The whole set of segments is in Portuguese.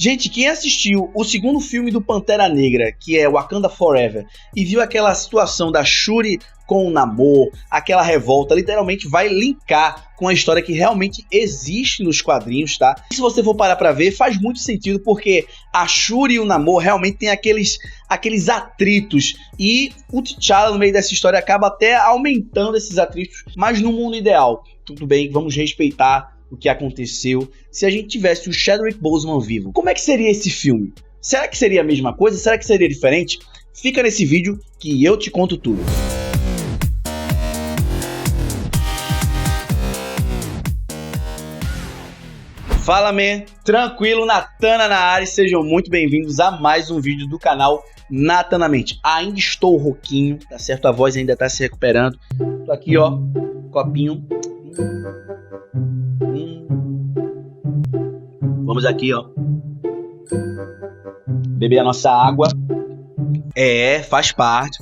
Gente, quem assistiu o segundo filme do Pantera Negra, que é Wakanda Forever, e viu aquela situação da Shuri com o Namor, aquela revolta, literalmente vai linkar com a história que realmente existe nos quadrinhos, tá? E se você for parar pra ver, faz muito sentido, porque a Shuri e o Namor realmente tem aqueles atritos, e o T'Challa no meio dessa história acaba até aumentando esses atritos, mas no mundo ideal, tudo bem, vamos respeitar o que aconteceu. Se a gente tivesse o Chadwick Boseman vivo, como é que seria esse filme? Será que seria a mesma coisa? Será que seria diferente? Fica nesse vídeo que eu te conto tudo. Fala, man! Tranquilo, Natana na área, sejam muito bem-vindos a mais um vídeo do canal Natanamente. Ainda estou rouquinho, tá certo? A voz ainda tá se recuperando. Tô aqui, ó, copinho. Vamos aqui, ó, beber a nossa água. Faz parte,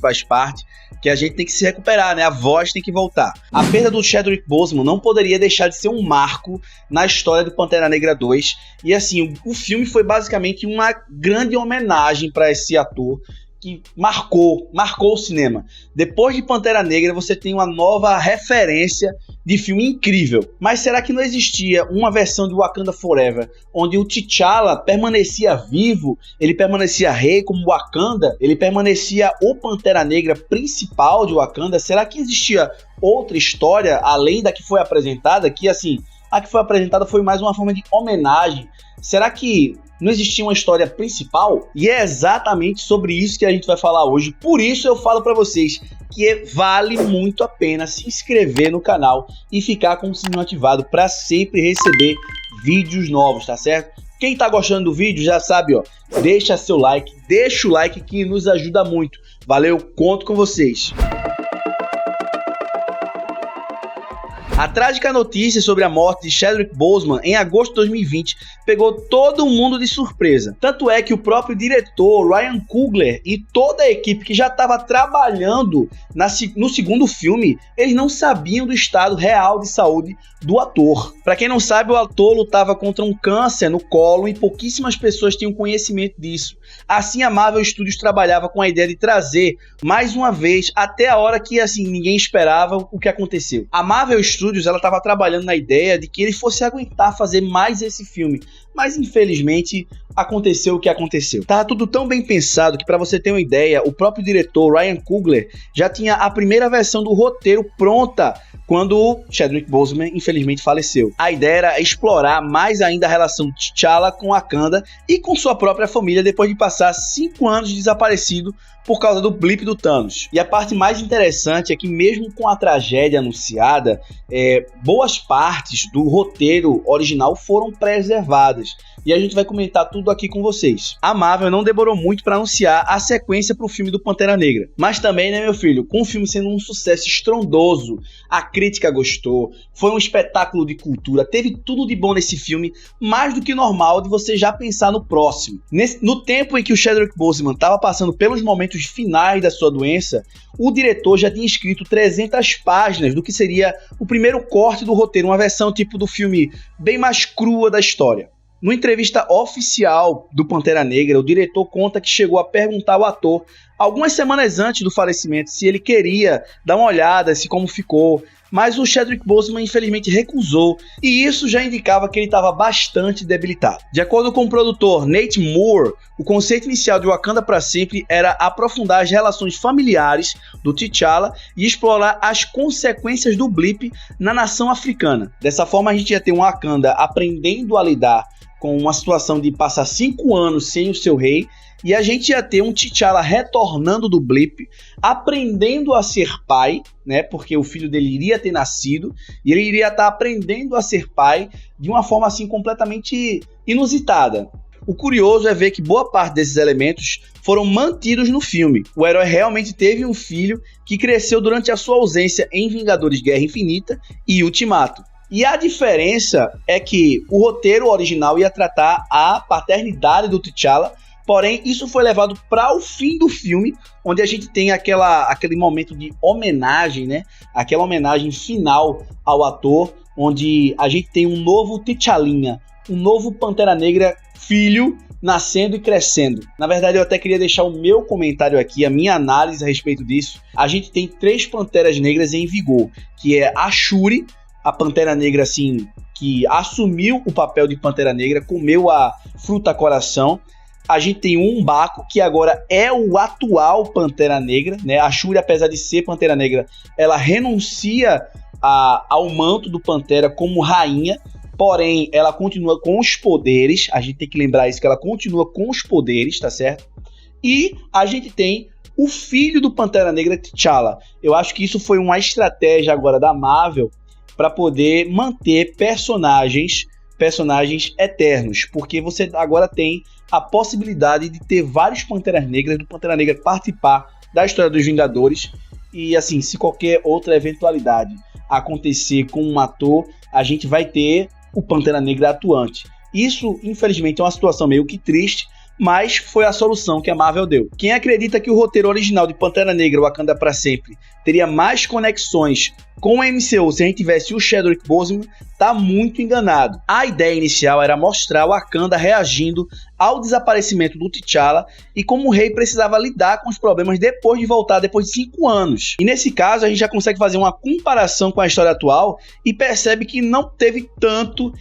que a gente tem que se recuperar, né? A voz tem que voltar. A perda do Chadwick Boseman não poderia deixar de ser um marco na história do Pantera Negra 2. E assim, o filme foi basicamente uma grande homenagem para esse ator que marcou o cinema. Depois de Pantera Negra, você tem uma nova referência de filme incrível. Mas será que não existia uma versão de Wakanda Forever onde o T'Challa permanecia vivo, ele permanecia rei como Wakanda, ele permanecia o Pantera Negra principal de Wakanda? Será que existia outra história além da que foi apresentada? Que assim, a que foi apresentada foi mais uma forma de homenagem. Será que não existia uma história principal? E é exatamente sobre isso que a gente vai falar hoje. Por isso eu falo pra vocês que vale muito a pena se inscrever no canal e ficar com o sininho ativado para sempre receber vídeos novos, tá certo? Quem tá gostando do vídeo já sabe, ó, deixa seu like, deixa o like que nos ajuda muito. Valeu, conto com vocês. A trágica notícia sobre a morte de Chadwick Boseman em agosto de 2020 pegou todo mundo de surpresa. Tanto é que o próprio diretor Ryan Coogler e toda a equipe que já estava trabalhando no segundo filme, eles não sabiam do estado real de saúde do ator. Para quem não sabe, o ator lutava contra um câncer no colo e pouquíssimas pessoas tinham conhecimento disso. Assim, a Marvel Studios trabalhava com a ideia de trazer mais uma vez, até a hora que assim ninguém esperava o que aconteceu. A Marvel Studios ela estava trabalhando na ideia de que ele fosse aguentar fazer mais esse filme, mas infelizmente aconteceu o que aconteceu. Tava tudo tão bem pensado que, para você ter uma ideia, o próprio diretor Ryan Coogler já tinha a primeira versão do roteiro pronta quando Chadwick Boseman infelizmente faleceu. A ideia era explorar mais ainda a relação de T'Challa com Wakanda e com sua própria família depois de passar 5 anos desaparecido por causa do blip do Thanos. E a parte mais interessante é que, mesmo com a tragédia anunciada, boas partes do roteiro original foram preservadas. E a gente vai comentar tudo aqui com vocês. A Marvel não demorou muito para anunciar a sequência para o filme do Pantera Negra. Mas também, né, meu filho, com o filme sendo um sucesso estrondoso, a crítica gostou, foi um espetáculo de cultura, teve tudo de bom nesse filme, mais do que normal de você já pensar no próximo. No tempo em que o Chadwick Boseman estava passando pelos momentos finais da sua doença, o diretor já tinha escrito 300 páginas do que seria o primeiro corte do roteiro, uma versão tipo do filme bem mais crua da história. Numa entrevista oficial do Pantera Negra, o diretor conta que chegou a perguntar ao ator, algumas semanas antes do falecimento, se ele queria dar uma olhada, se como ficou, mas o Chadwick Boseman infelizmente recusou, e isso já indicava que ele estava bastante debilitado. De acordo com o produtor Nate Moore, o conceito inicial de Wakanda para Sempre era aprofundar as relações familiares do T'Challa e explorar as consequências do blip na nação africana. Dessa forma, a gente ia ter um Wakanda aprendendo a lidar com uma situação de passar 5 anos sem o seu rei, e a gente ia ter um T'Challa retornando do blip, aprendendo a ser pai, né, porque o filho dele iria ter nascido, e ele iria estar aprendendo a ser pai de uma forma assim completamente inusitada. O curioso é ver que boa parte desses elementos foram mantidos no filme. O herói realmente teve um filho que cresceu durante a sua ausência em Vingadores Guerra Infinita e Ultimato. E a diferença é que o roteiro original ia tratar a paternidade do T'Challa, porém isso foi levado para o fim do filme, onde a gente tem aquele momento de homenagem, né? Aquela homenagem final ao ator, onde a gente tem um novo T'Challinha, um novo Pantera Negra filho, nascendo e crescendo. Na verdade, eu até queria deixar o meu comentário aqui, a minha análise a respeito disso. A gente tem 3 Panteras Negras em vigor, que é a Shuri, a Pantera Negra, assim, que assumiu o papel de Pantera Negra, comeu a fruta coração. A gente tem o M'Baku, que agora é o atual Pantera Negra, né? A Shuri, apesar de ser Pantera Negra, ela renuncia ao manto do Pantera como rainha, porém, ela continua com os poderes. A gente tem que lembrar isso, que ela continua com os poderes, tá certo? E a gente tem o filho do Pantera Negra, T'Challa. Eu acho que isso foi uma estratégia agora da Marvel para poder manter personagens eternos, porque você agora tem a possibilidade de ter vários Panteras Negras, do Pantera Negra participar da história dos Vingadores, e assim, se qualquer outra eventualidade acontecer com um ator, a gente vai ter o Pantera Negra atuante. Isso, infelizmente, é uma situação meio que triste, mas foi a solução que a Marvel deu. Quem acredita que o roteiro original de Pantera Negra, Wakanda pra Sempre, teria mais conexões com o MCU se a gente tivesse o Chadwick Boseman, tá muito enganado. A ideia inicial era mostrar o Wakanda reagindo ao desaparecimento do T'Challa e como o rei precisava lidar com os problemas depois de voltar, depois de 5 anos. E nesse caso a gente já consegue fazer uma comparação com a história atual e percebe que não teve tanto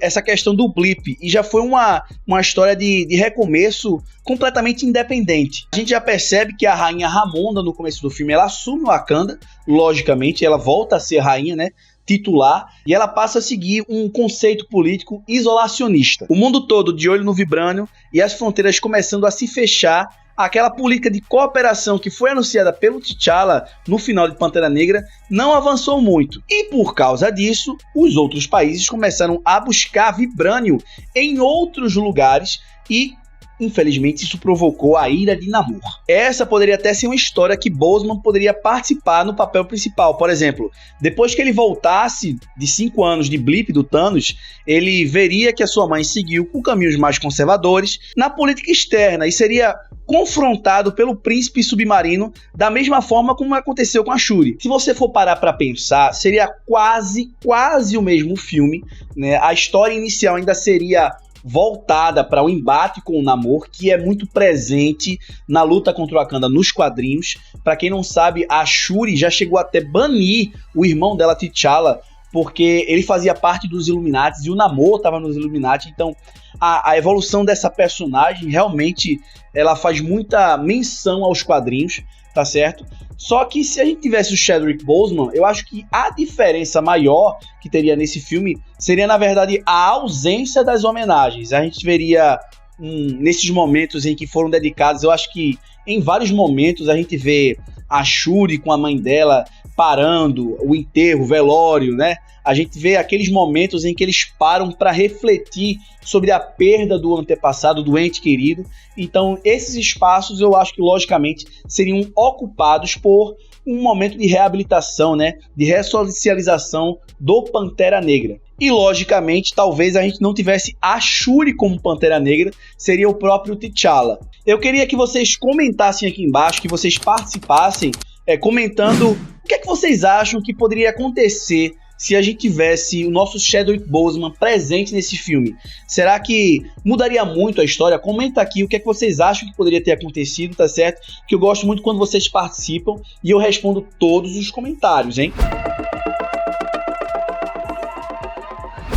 essa questão do blip, e já foi uma história de recomeço completamente independente. A gente já percebe que a rainha Ramonda, no começo do filme, ela assume o Wakanda, logicamente, ela volta a ser rainha, né, titular, e ela passa a seguir um conceito político isolacionista. O mundo todo de olho no Vibranium e as fronteiras começando a se fechar. Aquela política de cooperação que foi anunciada pelo T'Challa no final de Pantera Negra não avançou muito. E por causa disso, os outros países começaram a buscar Vibranium em outros lugares e, infelizmente, isso provocou a ira de Namor. Essa poderia até ser uma história que Boseman poderia participar no papel principal. Por exemplo, depois que ele voltasse de 5 anos de blip do Thanos, ele veria que a sua mãe seguiu com caminhos mais conservadores na política externa e seria confrontado pelo príncipe submarino da mesma forma como aconteceu com a Shuri. Se você for parar para pensar, seria quase o mesmo filme, né? A história inicial ainda seria voltada para o embate com o Namor, que é muito presente na luta contra o Wakanda nos quadrinhos. Para quem não sabe, a Shuri já chegou até banir o irmão dela, T'Challa, porque ele fazia parte dos Illuminati e o Namor estava nos Illuminati. Então a evolução dessa personagem realmente ela faz muita menção aos quadrinhos, tá certo? Só que se a gente tivesse o Chadwick Boseman, eu acho que a diferença maior que teria nesse filme seria, na verdade, a ausência das homenagens. A gente veria, nesses momentos em que foram dedicados, eu acho que em vários momentos a gente vê a Shuri com a mãe dela parando, o enterro, o velório, né? A gente vê aqueles momentos em que eles param para refletir sobre a perda do antepassado, do ente querido. Então, esses espaços eu acho que, logicamente, seriam ocupados por um momento de reabilitação, né? De ressocialização do Pantera Negra. E, logicamente, talvez a gente não tivesse a Shuri como Pantera Negra, seria o próprio T'Challa. Eu queria que vocês comentassem aqui embaixo, que vocês participassem, comentando o que é que vocês acham que poderia acontecer se a gente tivesse o nosso Chadwick Boseman presente nesse filme. Será que mudaria muito a história? Comenta aqui o que é que vocês acham que poderia ter acontecido, tá certo? Que eu gosto muito quando vocês participam e eu respondo todos os comentários, hein?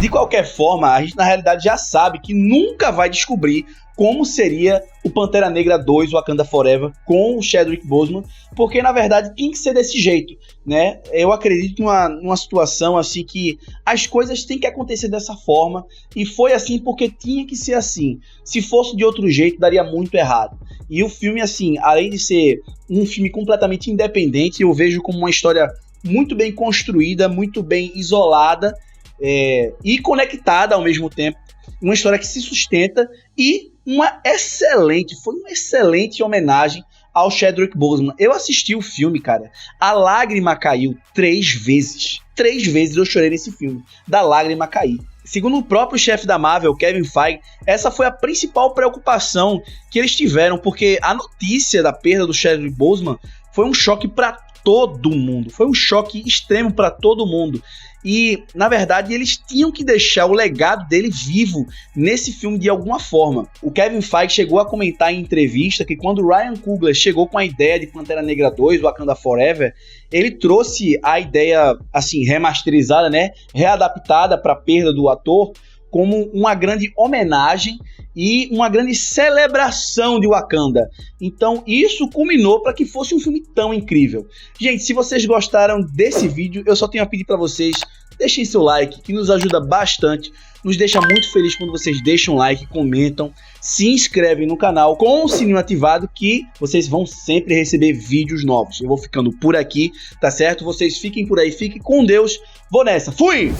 De qualquer forma, a gente na realidade já sabe que nunca vai descobrir como seria o Pantera Negra 2, Wakanda Forever, com o Chadwick Boseman, porque na verdade tem que ser desse jeito, né? Eu acredito numa situação assim que as coisas têm que acontecer dessa forma, e foi assim porque tinha que ser assim. Se fosse de outro jeito, daria muito errado. E o filme, assim, além de ser um filme completamente independente, eu vejo como uma história muito bem construída, muito bem isolada, e conectada ao mesmo tempo, uma história que se sustenta e foi uma excelente homenagem ao Chadwick Boseman. Eu assisti o filme, cara, a lágrima caiu 3 vezes. 3 vezes eu chorei nesse filme, da lágrima cair. Segundo o próprio chefe da Marvel, Kevin Feige, essa foi a principal preocupação que eles tiveram, porque a notícia da perda do Chadwick Boseman foi um choque para todo mundo. Foi um choque extremo para todo mundo. E, na verdade, eles tinham que deixar o legado dele vivo nesse filme de alguma forma. O Kevin Feige chegou a comentar em entrevista que quando o Ryan Coogler chegou com a ideia de Pantera Negra 2, Wakanda Forever, ele trouxe a ideia, assim, remasterizada, né, readaptada para a perda do ator, como uma grande homenagem e uma grande celebração de Wakanda. Então isso culminou para que fosse um filme tão incrível. Gente, se vocês gostaram desse vídeo, eu só tenho a pedir para vocês, deixem seu like, que nos ajuda bastante, nos deixa muito feliz quando vocês deixam um like, comentam, se inscrevem no canal com o sininho ativado, que vocês vão sempre receber vídeos novos. Eu vou ficando por aqui, tá certo? Vocês fiquem por aí, fiquem com Deus. Vou nessa, fui!